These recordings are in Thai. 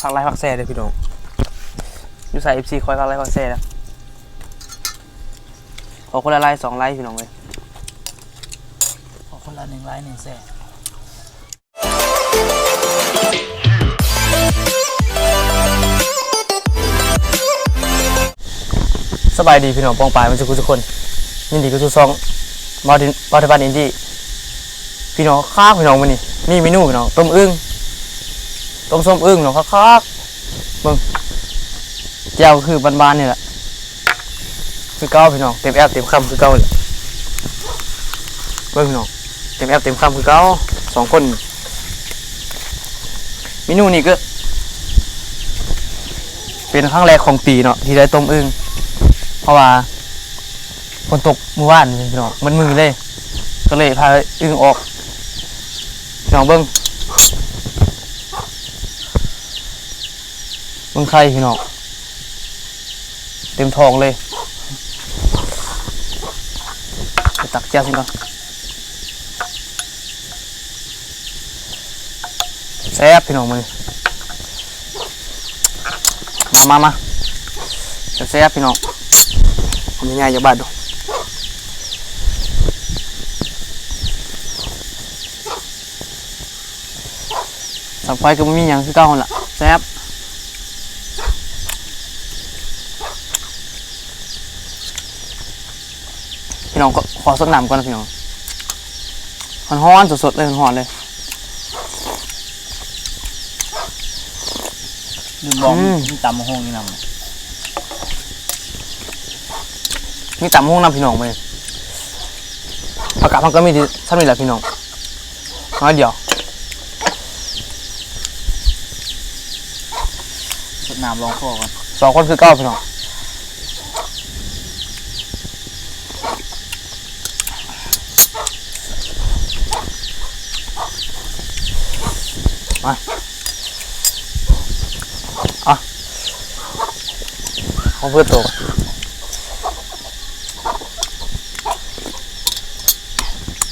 ผักไร่ผักแซ่เลยพี่น้องอยู่ใส่FCคอยผักไร่ผักแซ่แล้วขอคนละไร่2 ไร่พี่น้องเลยขอคนละ1 ไร่ 1 แซ่สบายดีพี่น้องปองปลายมันจะทุกคนยินดีกับทุกซองบอลบ้านอินดี้พี่น้องค้างพี่น้องมันนี่มีเมนูพี่น้องต้มอึ่งต้มส้มอึ่งพี่น้องค้างเบิ่งแจ่วคือบานๆนี่แหละคือเก้าพี่น้องเต็มแอปเต็มคำคือเก้าเลยเบิ่งพี่น้องเต็มแอปเต็มคำคือเก้า2 คนเมนูนี้ก็เป็นครั้งแรกของปีเนาะที่ได้ต้มอึ่งเพราะว่าฝนตกเมื่อวานพี่น้องมันมือเลยก็เลยพาอึ่งออกพี่น้องเบิ้งไข่พี่น้องเต็มท้องเลยไปตักแจ่วสิก่อนแซ่บพี่น้องมือมาแซ่บพี่น้องทำยังไงอย่าบาดดูสับไฟก็ไม่มีอย่างคือเก่าละแซ่บพี่น้องก็ขอสดน้ำก่อนนะพี่น้องร้อนๆสดๆเลยร้อนๆเลยลืมบอกมีตำมะฮงนี่นำมีตำห้องน้ำพี่น้องเลยผักกาดมันก็มีที่ซ้ำนี่แหละพี่น้องน้อยเดียวสดน้ำลองคอก่อน2 คนคือเก้าพี่น้องมาเอาเพื่อตัว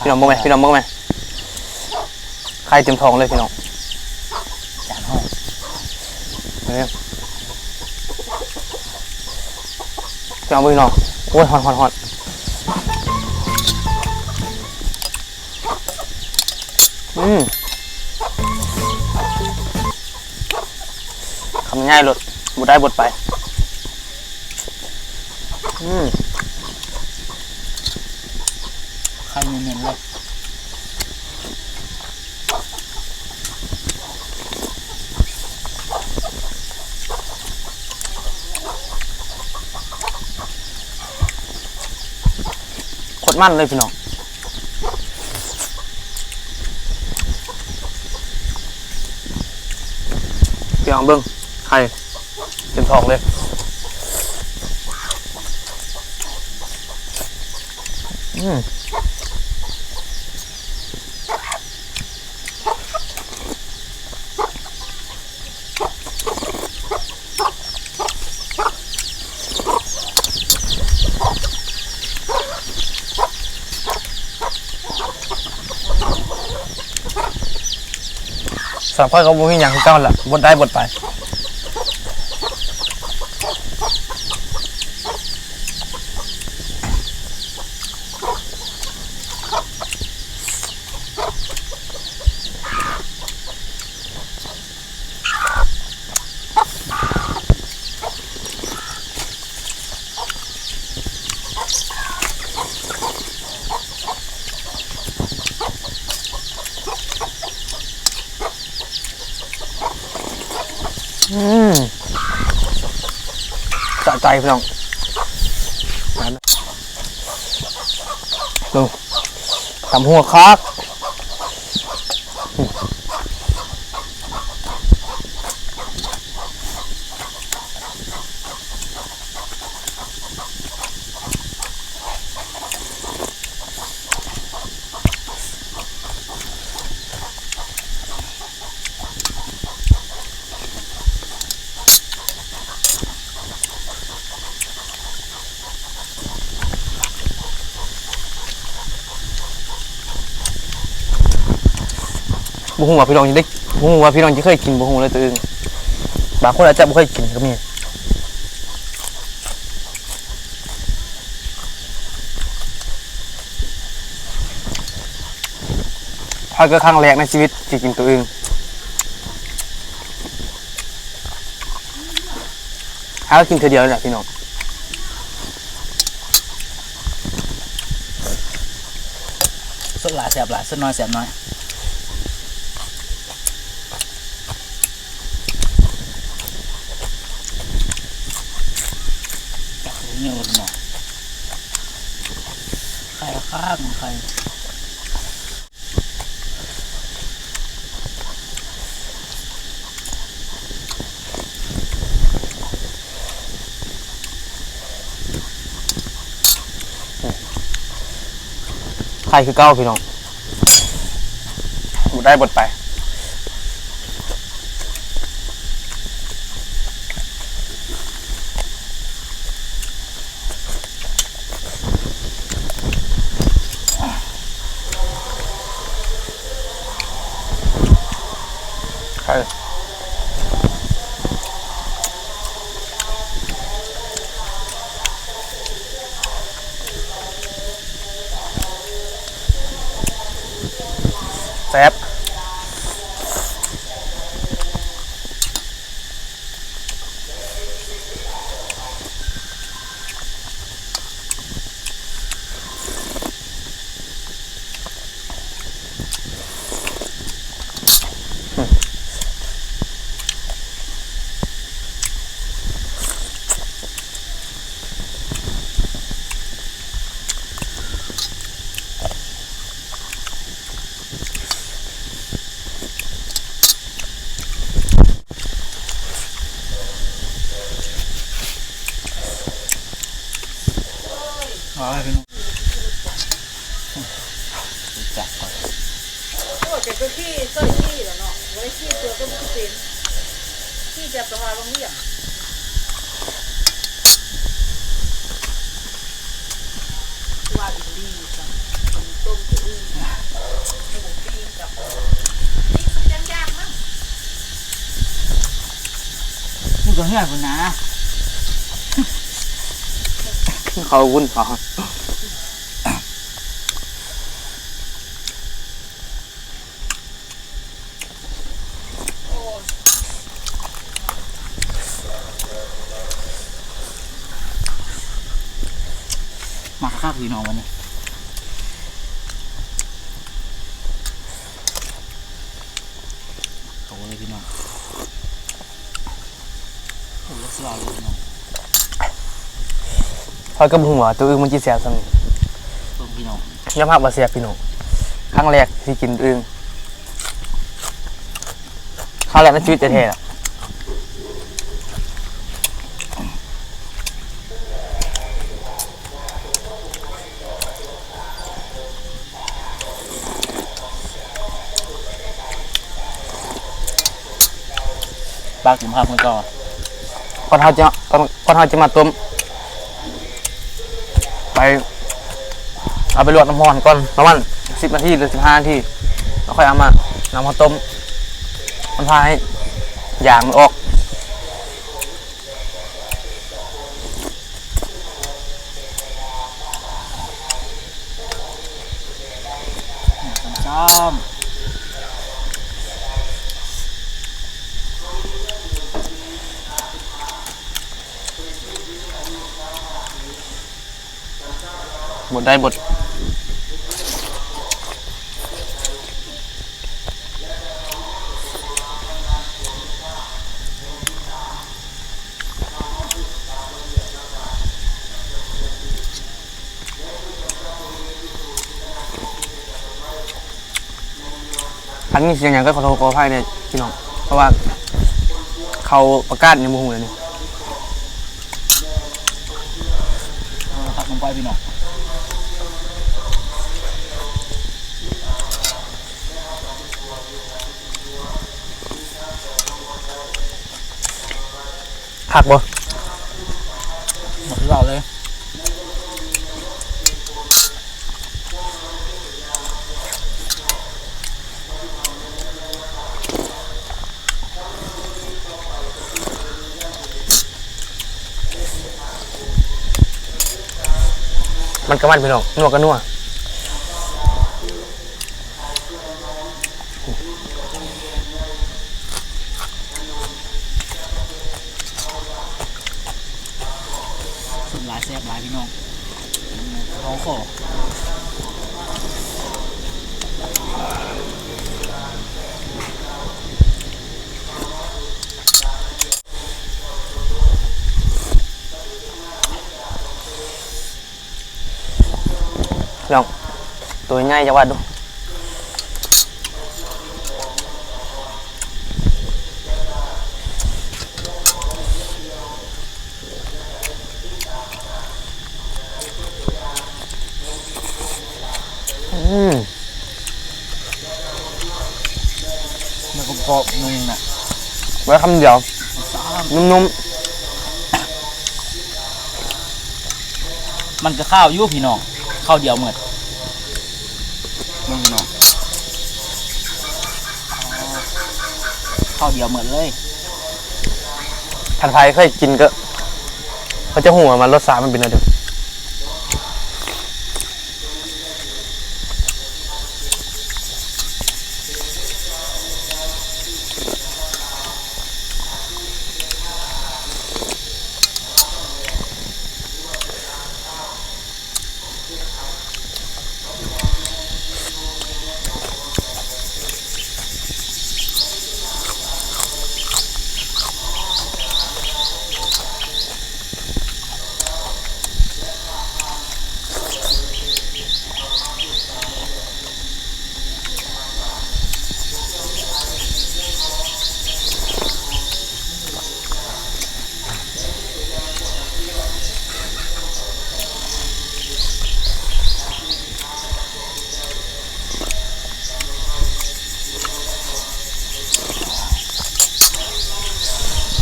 พี่น้องบ้างไหมใครเต็มท้องเลยพี่น้องจานห้องเนี่ยพี่น้องโอ้ยฮอนคำง่ายหลดบุได้บทไปไข่เน้นๆเลยโคตรมันเลยพี่น้องพี่น้องเบิ้งไข่เต็มท้องเลยสำหรับพ่อเขาบุ้งอย่างที่เก้าแหละบดได้บดไปสะใจพี่น้องดูทำหัวคักบุ้งว่าพี่น้องจะได้บุ้งว่าพี่น้องจะเคยกินบุ้งเลยตัวเอง บางคนอาจจะไม่เคยกินก็มีถ้าก็ครั้งแรกในชีวิตที่กินตัวเองถ้ากินเธอเดียวนี่แหละพี่น้อง สดหลายแสบหลายสดน้อยแสบน้อยเนี่ยหมอไข่ข้างไข่ไข่คือเก้าพี่น้องหมดได้หมดไปไข่แซ่บอ๋อพี่น้องจับก่อน โอ้จะไปขี้เส้ยขี้แล้วเนาะไว้ขี้ตัวก็ไม่เป็นขี้จะประมาณบางเรื่องว่าดีจังต้มตัวอื่นหมูปิ้งกับนี่มันยากๆมั้ง นี่ก็เหี้ยคุณนะ เขาวุ้นเขา มาข้าวพี่น้องวันนี้โอ้เลยพี่น้องโอ้ยสลายเลยพี่น้อง พอยกระบุงว่าตัวอึ่งมันจีแซ่บสัง เพิ่มพี่น้อง ย่ำหักบาแซ่บพี่น้องครั้งแรกที่กินอึ่งครั้งแรกในชีวิตแท้ๆอะ บ้ากินภาพมันก็ ก่อนเขาจะมาต้มไปเอาไปลวกน้ำร้อนก่อนประมาณ10 นาทีหรือ15 นาทีแล้วค่อยเอามานำมาต้มมันพาให้ยางมันออก จ้อม บดได้บดอันนี้เสียงอย่างก็ขอโทษขออภัยเนี่ยพี่น้องเพราะว่าเขาประกาศในหมู่หูเลยนี่ ตักลงไปพี่น้อง ผักบ่ หมดที่เราเลย ผ มันก็มันพี่น้องนัวก็นัว สุดหลายแซ่บหลายพี่น้องร้องขอ พี่น้องตัวง่ายจะวัดดูแล้วก็กรอบนึงน่ะ ไว้คำเดียว ซ่า นุ่ม มันก็ข้าวอยู่พี่น้องข้าวเดียวหมดมึงน้องข้าวเดียวหมดเลย ๆผัดไทยเคยกินก็เขาจะหัวมันรสชาติมันเป็นอะไรเด้อ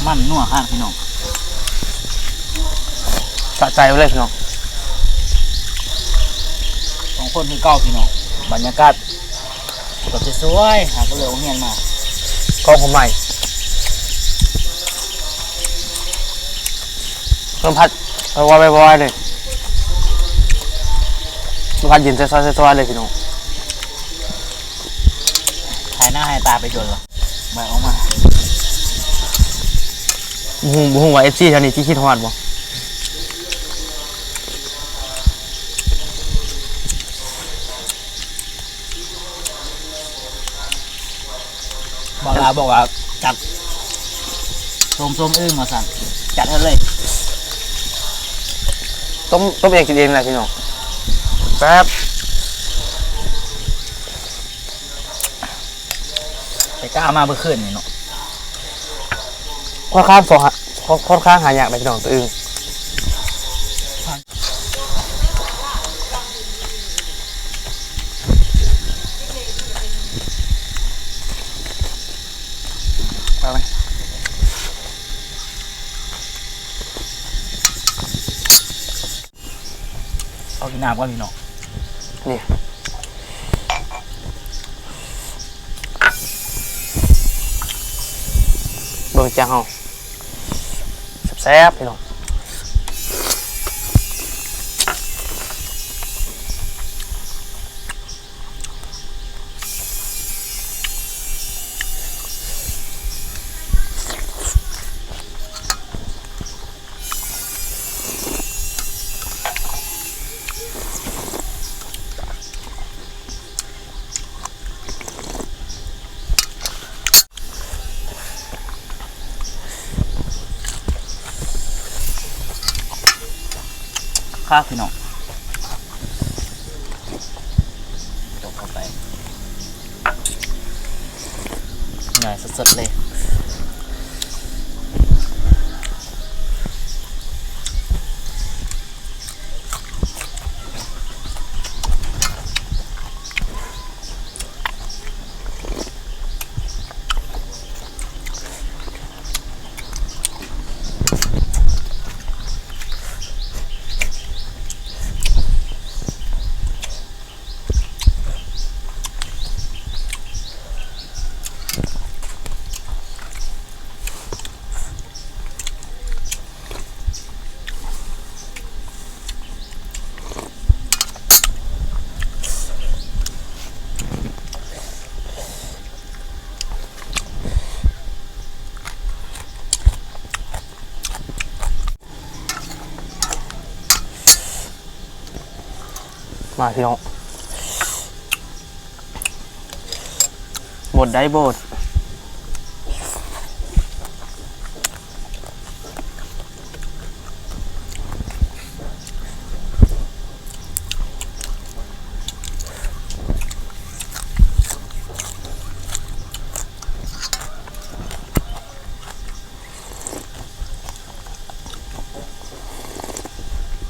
มันนัวข้างพี่น้อง สะใจไปเลยพี่น้อง สองคนคือเก้าพี่น้องบรรยากาศแบบสวยๆหาก็เลยเอาเงียนมา กล้องผมใหม่ลมพัดวอยๆเลยลมพัดเย็นซอยๆเลยพี่น้อง หายหน้าหายตาไปจนละไปออกมา บุ้งว่าเอฟซีท่านี้ที่คิดฮอดบ่ บอกลาบอกว่าจัดส้มอึ้งมาสั่นจัดให้เลย ต้มเองกินเองแหละพี่น้องแป๊บ ไปกล้ามาเมื่อคืนนี่เนาะ ค่อนข้างหายากเลยพี่น้องตัวอึ้งไปไหม เอากินน้ำก่อนพี่น้อง นี่เบิ่งจังเฮาแซ่บๆพี่น้องข้าวพี่น้องตกเข้าไปหน่อยสดๆเลย มาพี่น้องบดได้บด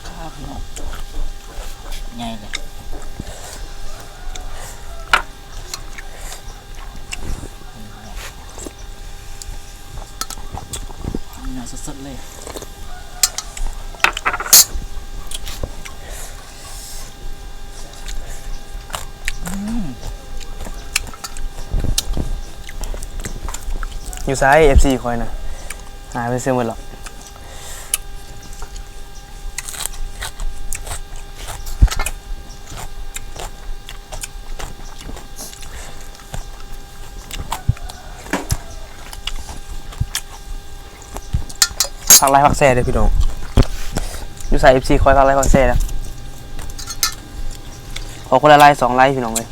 ข้าวพี่น้องไงเลยเนื้อสดๆเลยอยู่ซ้าย FC คอยนะหายไปเสียหมดหรอกพักไล่พักแซ่เลยพี่น้องอยู่ซ้าย FC คอยพักไล่พักแซ่แล้วขอคนละไล่2ไล่พี่น้องเลย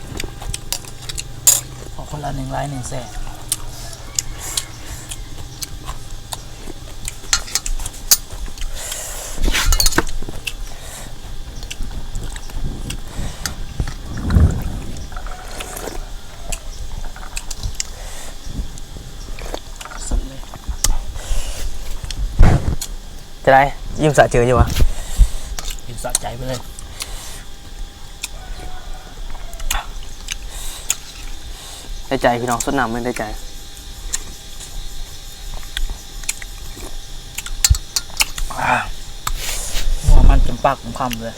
ขอคนละ1 ไลค์ 1 แสนสดเลย จะได้ยิ้มสะเจออยู่วะ อยู่สะใจไปเลย ได้ใจพี่น้องสดน้ำไม่ได้ใจ หัวมันจนปากผมคำเลย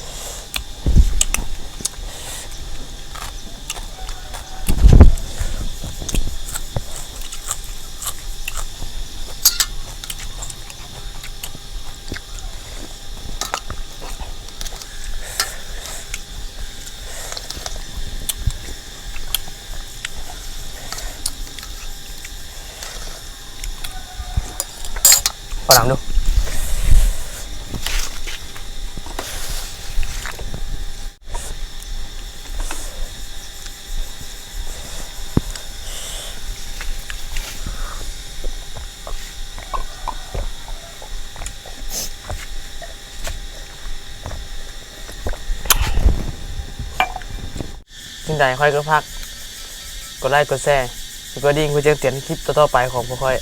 ขอหลังดูจึงใดค่อยก็พักกดไลค์กดแชร์แล้วก็ดิ่งเพื่อแจ้งเตือนคลิปต่อๆไปของพวกค่อย